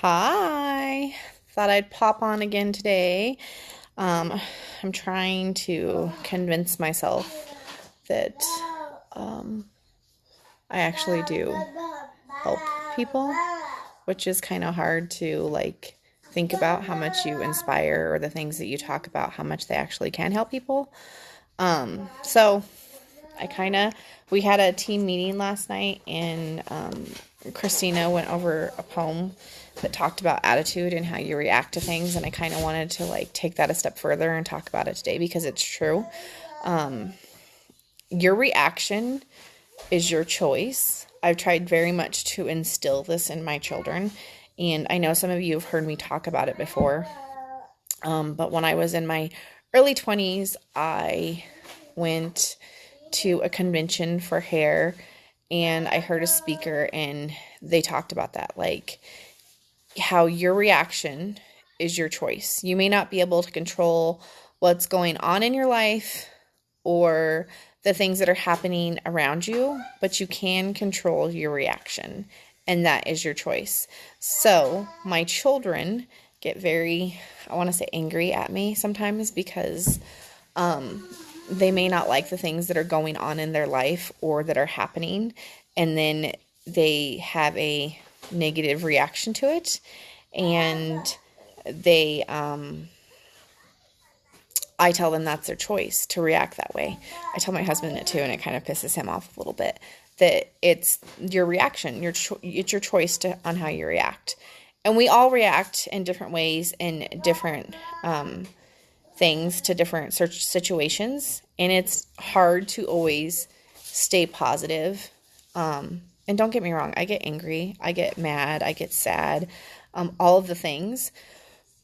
Hi. Thought I'd pop on again today. I'm trying to convince myself that um, I actually do help people, which is kind of hard to think about how much you inspire or the things that you talk about, how much they actually can help people. So I kind of, we had a team meeting last night and Christina went over a poem that talked about attitude and how you react to things. And I kind of wanted to take that a step further and talk about it today because it's true. Your reaction is your choice. I've tried very much to instill this in my children. And I know some of you have heard me talk about it before. But when I was in my early 20s, I went to a convention for hair and I heard a speaker and they talked about that, how your reaction is your choice. You may not be able to control what's going on in your life or the things that are happening around you, but you can control your reaction, and that is your choice. So my children get very, I want to say, angry at me sometimes because they may not like the things that are going on in their life or that are happening, and then they have a negative reaction to it, and they I tell them that's their choice to react that way. I tell my husband it too, and it kind of pisses him off a little bit, that it's your reaction, it's your choice on how you react. And we all react in different ways in different things to different situations, and it's hard to always stay positive. And don't get me wrong, I get angry, I get mad, I get sad, all of the things.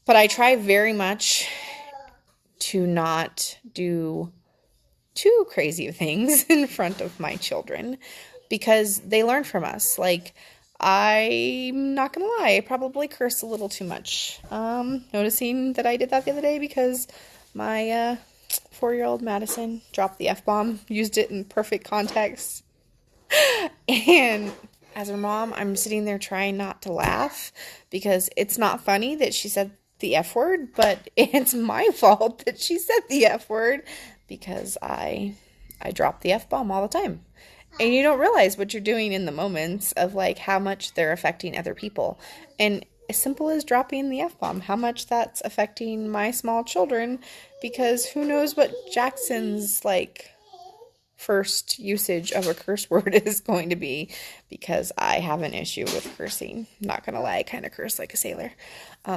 But I try very much to not do too crazy things in front of my children because they learn from us. I'm not gonna lie, I probably curse a little too much. Noticing that I did that the other day because my 4-year-old Madison dropped the F-bomb, used it in perfect context. And as her mom, I'm sitting there trying not to laugh because it's not funny that she said the F word, but it's my fault that she said the F word because I drop the F-bomb all the time. And you don't realize what you're doing in the moments of how much they're affecting other people. And as simple as dropping the F-bomb, how much that's affecting my small children, because who knows what Jackson's first usage of a curse word is going to be, because I have an issue with cursing. Not gonna lie, I kind of curse like a sailor.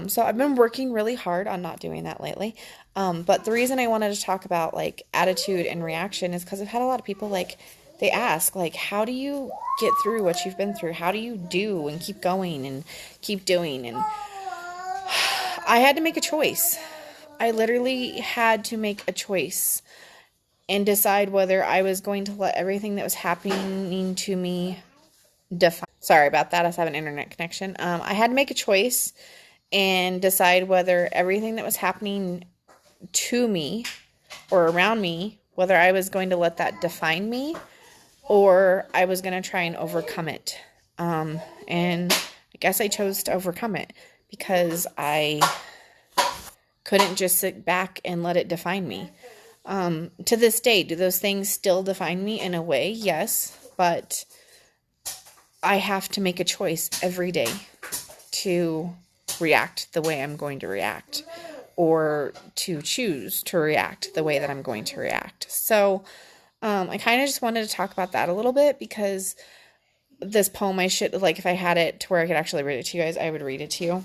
So I've been working really hard on not doing that lately. But the reason I wanted to talk about attitude and reaction is because I've had a lot of people they ask how do you get through what you've been through? How do you do and keep going and keep doing? And I had to make a choice. I literally had to make a choice and decide whether I was going to let everything that was happening to me define. Sorry about that. I was having an internet connection. I had to make a choice and decide whether everything that was happening to me or around me, whether I was going to let that define me or I was going to try and overcome it. And I guess I chose to overcome it because I couldn't just sit back and let it define me. To this day, do those things still define me in a way? Yes, but I have to make a choice every day to react the way I'm going to react, or to choose to react the way that I'm going to react. So, I kind of just wanted to talk about that a little bit because this poem, I should, if I had it to where I could actually read it to you guys, I would read it to you.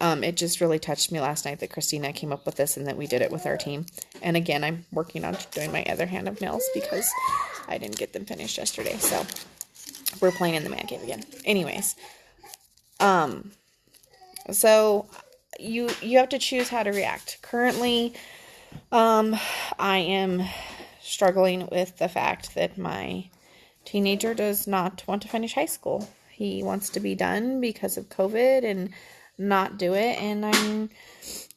It just really touched me last night that Christina came up with this and that we did it with our team. And again, I'm working on doing my other hand of nails because I didn't get them finished yesterday. So we're playing in the man cave again. Anyways, so you have to choose how to react. Currently, I am struggling with the fact that my teenager does not want to finish high school. He wants to be done because of COVID and not do it, and I'm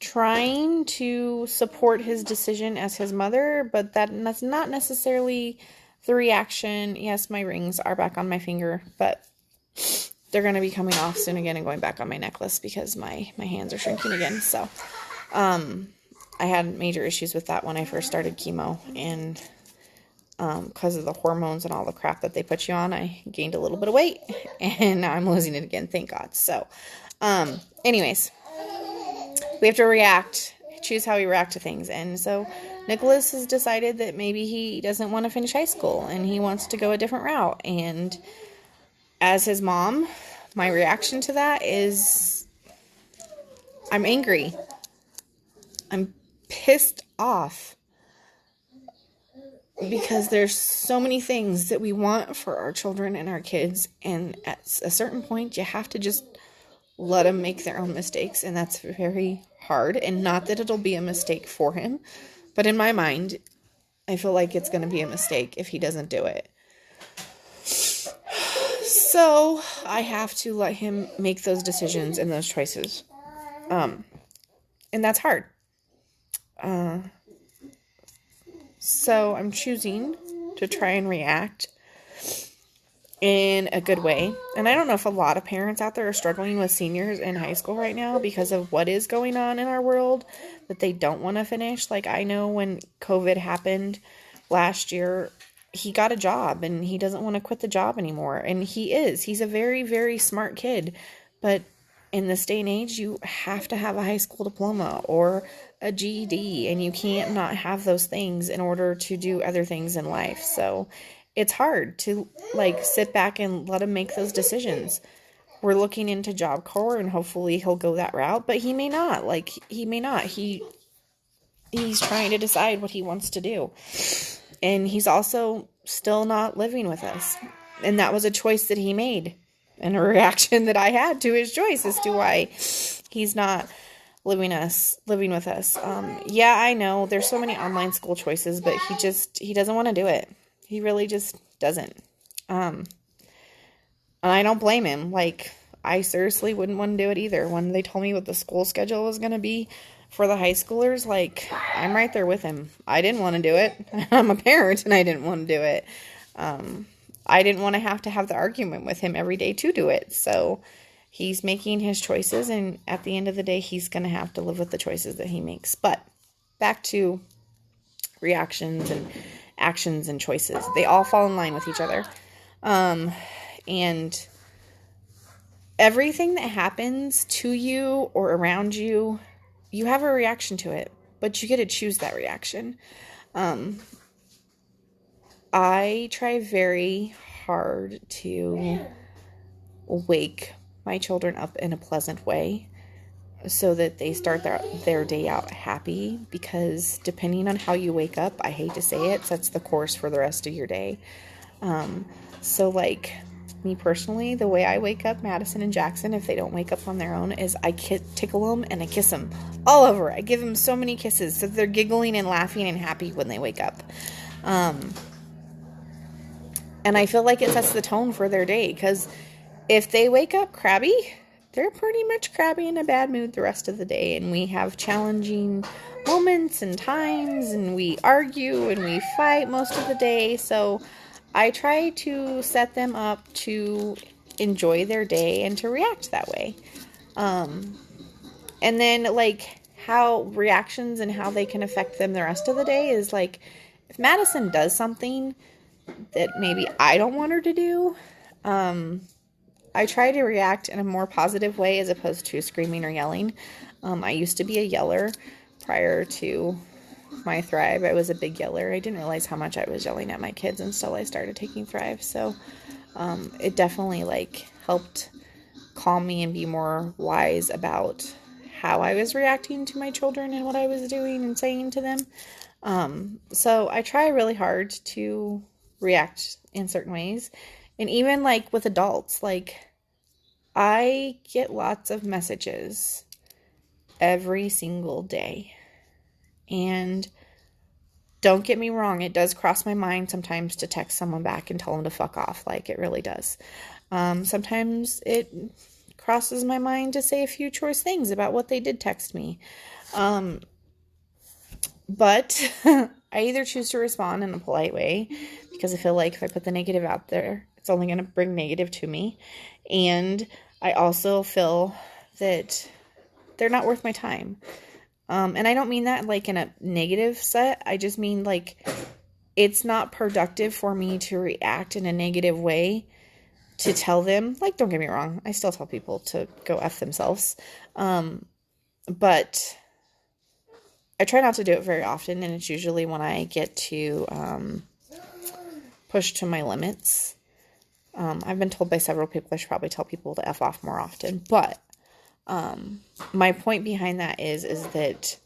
trying to support his decision as his mother, but that's not necessarily the reaction. Yes, my rings are back on my finger, but they're going to be coming off soon again and going back on my necklace because my hands are shrinking again. So, I had major issues with that when I first started chemo, and because of the hormones and all the crap that they put you on, I gained a little bit of weight, and now I'm losing it again, thank God. So, anyways, we have to choose how we react to things. And so Nicholas has decided that maybe he doesn't want to finish high school and he wants to go a different route. And as his mom, my reaction to that is I'm angry. I'm pissed off because there's so many things that we want for our children and our kids. And at a certain point, you have to just let them make their own mistakes. And that's very hard. And not that it'll be a mistake for him, but in my mind, I feel like it's going to be a mistake if he doesn't do it. So I have to let him make those decisions and those choices. And that's hard. So I'm choosing to try and react in a good way. And I don't know if a lot of parents out there are struggling with seniors in high school right now because of what is going on in our world, that they don't want to finish. Like, I know when COVID happened last year, he got a job and he doesn't want to quit the job anymore. And he's a very, very smart kid. But in this day and age, you have to have a high school diploma or a GED, and you can't not have those things in order to do other things in life. So it's hard to sit back and let him make those decisions. We're looking into Job Corps, and hopefully he'll go that route, but he may not. He's trying to decide what he wants to do. And he's also still not living with us. And that was a choice that he made, and a reaction that I had to his choice as to why he's not living with us. Yeah, I know there's so many online school choices, but he doesn't want to do it. He really just doesn't. And I don't blame him. I seriously wouldn't want to do it either. When they told me what the school schedule was going to be for the high schoolers, I'm right there with him. I didn't want to do it. I'm a parent and I didn't want to do it. I didn't want to have the argument with him every day to do it. So he's making his choices, and at the end of the day, he's going to have to live with the choices that he makes. But back to reactions and actions and choices. They all fall in line with each other. And everything that happens to you or around you, you have a reaction to it, but you get to choose that reaction. I try very hard to wake my children up in a pleasant way so that they start their day out happy, because depending on how you wake up, I hate to say it, sets the course for the rest of your day. So me personally, the way I wake up Madison and Jackson, if they don't wake up on their own, is I tickle them and I kiss them all over. I give them so many kisses so they're giggling and laughing and happy when they wake up. And I feel like it sets the tone for their day, because if they wake up crabby, they're pretty much crabby in a bad mood the rest of the day. And we have challenging moments and times, and we argue and we fight most of the day. So I try to set them up to enjoy their day and to react that way. And then how reactions and how they can affect them the rest of the day is if Madison does something that maybe I don't want her to do, I try to react in a more positive way as opposed to screaming or yelling. I used to be a yeller prior to my Thrive. I was a big yeller. I didn't realize how much I was yelling at my kids until I started taking Thrive. So it definitely helped calm me and be more wise about how I was reacting to my children and what I was doing and saying to them. So I try really hard to react in certain ways. And even with adults, I get lots of messages every single day. And don't get me wrong, it does cross my mind sometimes to text someone back and tell them to fuck off. It really does. Sometimes it crosses my mind to say a few choice things about what they did text me. But I either choose to respond in a polite way, because I feel like if I put the negative out there, It's only going to bring negative to me. And I also feel that they're not worth my time. And I don't mean that like in a negative set. I just mean like it's not productive for me to react in a negative way to tell them. Like, don't get me wrong, I still tell people to go F themselves. But I try not to do it very often, and it's usually when I get to push to my limits. I've been told by several people I should probably tell people to F off more often, but my point behind that is that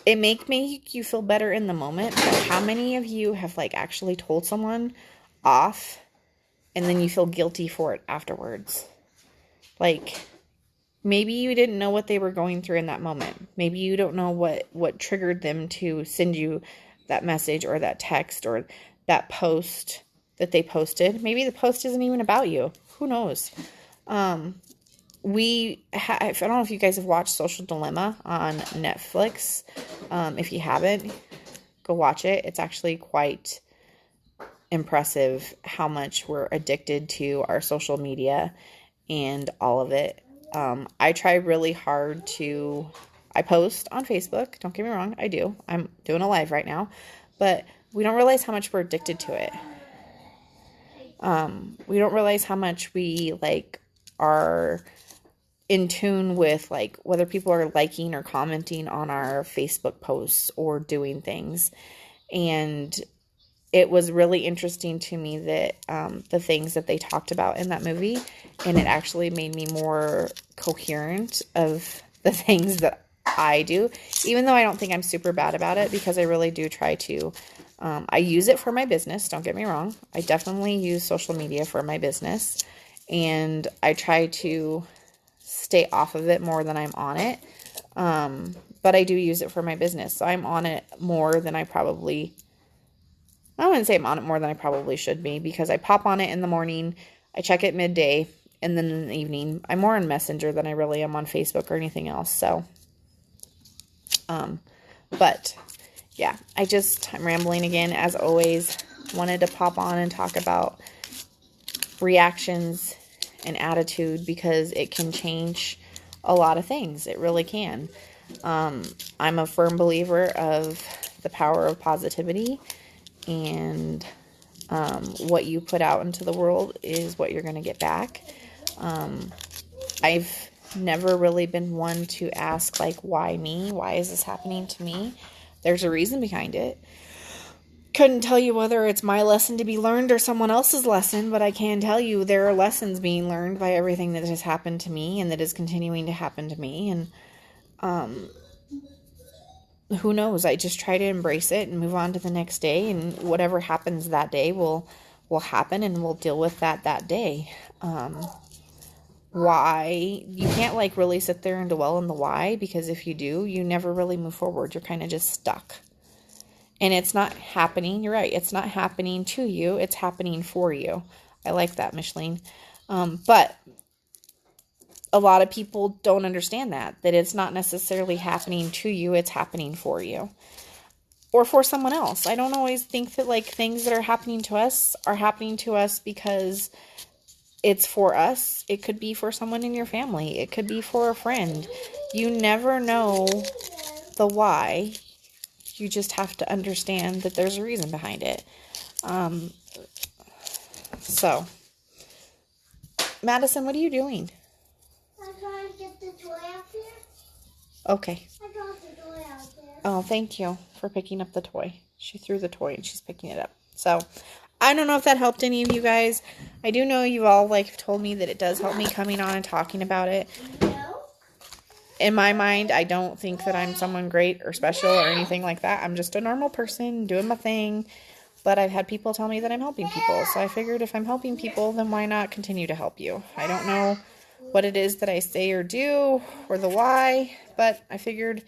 it make you feel better in the moment, but how many of you have like actually told someone off and then you feel guilty for it afterwards? Like, maybe you didn't know what they were going through in that moment. Maybe you don't know what triggered them to send you that message or that text or that post that they posted. Maybe the post isn't even about you. Who knows? I don't know if you guys have watched Social Dilemma on Netflix. If you haven't, go watch it. It's actually quite impressive how much we're addicted to our social media and all of it. I try really hard I post on Facebook. Don't get me wrong. I do. I'm doing a live right now, but we don't realize how much we're addicted to it. We don't realize how much we like are in tune with like whether people are liking or commenting on our Facebook posts or doing things. And it was really interesting to me that the things that they talked about in that movie, and it actually made me more coherent of the things that I do, even though I don't think I'm super bad about it, because I really do try to. I use it for my business. Don't get me wrong. I definitely use social media for my business, and I try to stay off of it more than I'm on it. But I do use it for my business. So I'm on it more than I wouldn't say I'm on it more than I probably should be, because I pop on it in the morning, I check it midday, and then in the evening. I'm more on Messenger than I really am on Facebook or anything else. So, but yeah, I'm rambling again. As always, wanted to pop on and talk about reactions and attitude, because it can change a lot of things. It really can. I'm a firm believer of the power of positivity, and what you put out into the world is what you're going to get back. I've never really been one to ask, like, why me? Why is this happening to me? There's a reason behind it. Couldn't tell you whether it's my lesson to be learned or someone else's lesson, but I can tell you there are lessons being learned by everything that has happened to me and that is continuing to happen to me. And who knows? I just try to embrace it and move on to the next day, and whatever happens that day will happen, and we'll deal with that day. Why? You can't like really sit there and dwell on the why, because if you do, you never really move forward. You're kind of just stuck. And it's not happening. You're right. It's not happening to you. It's happening for you. I like that, Micheline. But a lot of people don't understand that it's not necessarily happening to you. It's happening for you or for someone else. I don't always think that like things that are happening to us are happening to us because it's for us. It could be for someone in your family. It could be for a friend. You never know the why. You just have to understand that there's a reason behind it. So, Madison, what are you doing? I'm trying to get the toy out there. Okay. I got the toy out there. Oh, thank you for picking up the toy. She threw the toy and she's picking it up. So, I don't know if that helped any of you guys. I do know you all like told me that it does help me coming on and talking about it. No. In my mind, I don't think that I'm someone great or special or anything like that. I'm just a normal person doing my thing. But I've had people tell me that I'm helping people. So I figured if I'm helping people, then why not continue to help you? I don't know what it is that I say or do or the why, but I figured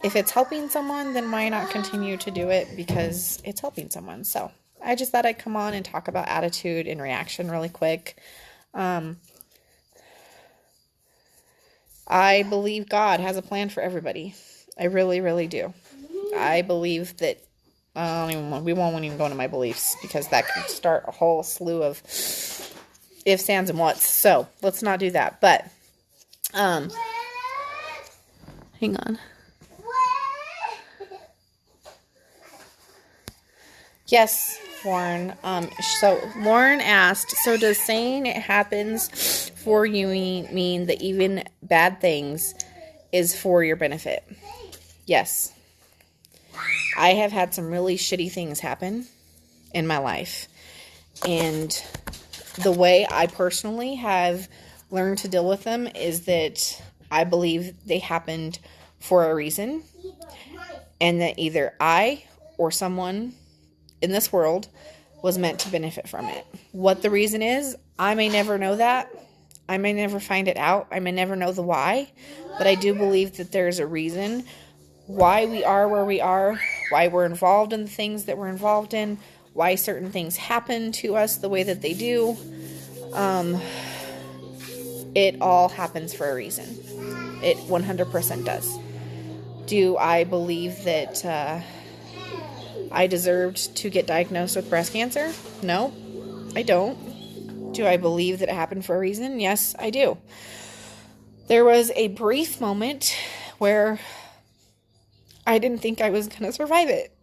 if it's helping someone, then why not continue to do it because it's helping someone. So I just thought I'd come on and talk about attitude and reaction really quick. I believe God has a plan for everybody. I really, really do. I believe that we won't even go into my beliefs because that could start a whole slew of ifs, ands, and whats. So let's not do that. But, hang on. Yes, Lauren. So Lauren asked, so does saying it happens for you mean that even bad things is for your benefit? Yes. I have had some really shitty things happen in my life. And the way I personally have learned to deal with them is that I believe they happened for a reason. And that either I or someone in this world was meant to benefit from it. What the reason is, I may never know that. I may never find it out. I may never know the why. But I do believe that there's a reason why we are where we are, why we're involved in the things that we're involved in, why certain things happen to us the way that they do. It all happens for a reason. It 100% does. Do I believe that I deserved to get diagnosed with breast cancer? No, I don't. Do I believe that it happened for a reason? Yes, I do. There was a brief moment where I didn't think I was going to survive it.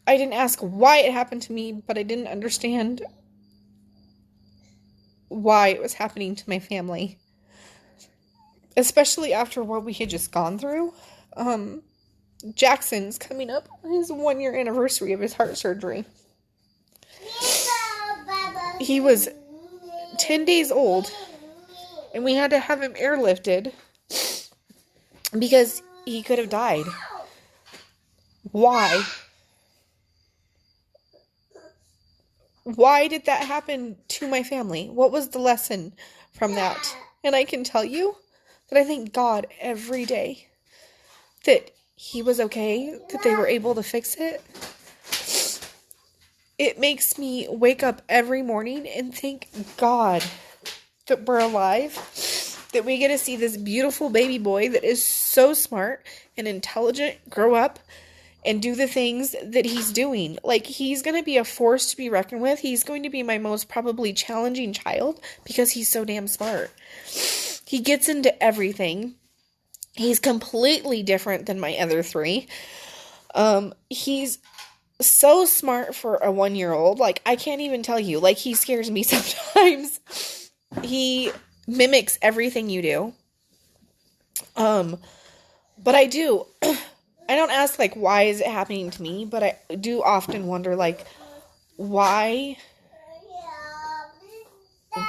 I didn't ask why it happened to me, but I didn't understand why it was happening to my family. Especially after what we had just gone through. Jackson's coming up on his 1-year anniversary of his heart surgery. He was 10 days old, and we had to have him airlifted because he could have died. Why? Why did that happen to my family? What was the lesson from that? And I can tell you that I thank God every day that he was okay, that they were able to fix it. It makes me wake up every morning and thank God that we're alive, that we get to see this beautiful baby boy that is so smart and intelligent grow up and do the things that he's doing. Like, he's going to be a force to be reckoned with. He's going to be my most probably challenging child because he's so damn smart. He gets into everything. He's completely different than my other three. He's so smart for a 1-year-old. Like, I can't even tell you. Like, he scares me sometimes. He mimics everything you do. But I do. I don't ask, like, why is it happening to me? But I do often wonder, like, why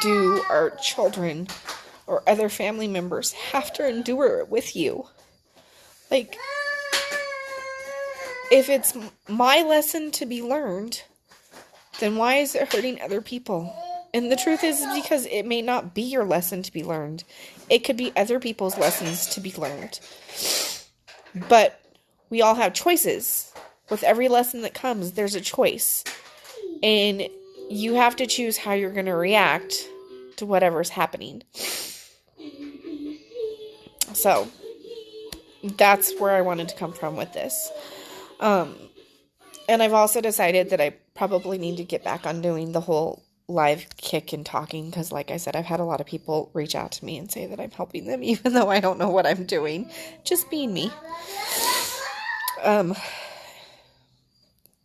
do our children or other family members have to endure it with you? Like, if it's my lesson to be learned, then why is it hurting other people? And the truth is because it may not be your lesson to be learned. It could be other people's lessons to be learned. But we all have choices. With every lesson that comes, there's a choice. And you have to choose how you're going to react to whatever's happening. So, that's where I wanted to come from with this. And I've also decided that I probably need to get back on doing the whole live kick and talking, because like I said, I've had a lot of people reach out to me and say that I'm helping them, even though I don't know what I'm doing. Just being me.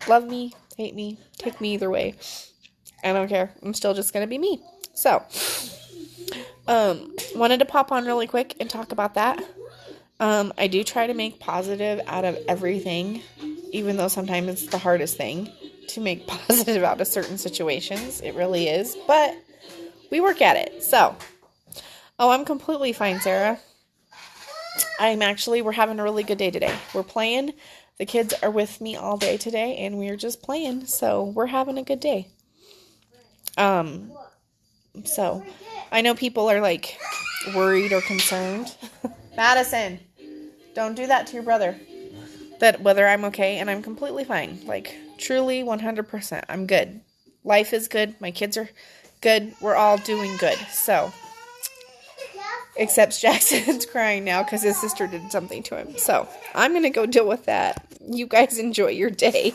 Love me, hate me, take me either way. I don't care. I'm still just gonna be me. So, wanted to pop on really quick and talk about that. I do try to make positive out of everything, even though sometimes it's the hardest thing to make positive out of certain situations. It really is, but we work at it. So, I'm completely fine, Sarah. We're having a really good day today. We're playing. The kids are with me all day today, and we're just playing, so we're having a good day. So, I know people are, like, worried or concerned. Madison, don't do that to your brother. That whether I'm okay, and I'm completely fine. Like, truly 100%. I'm good. Life is good. My kids are good. We're all doing good. So, Except Jackson's crying now because his sister did something to him. So I'm going to go deal with that. You guys enjoy your day.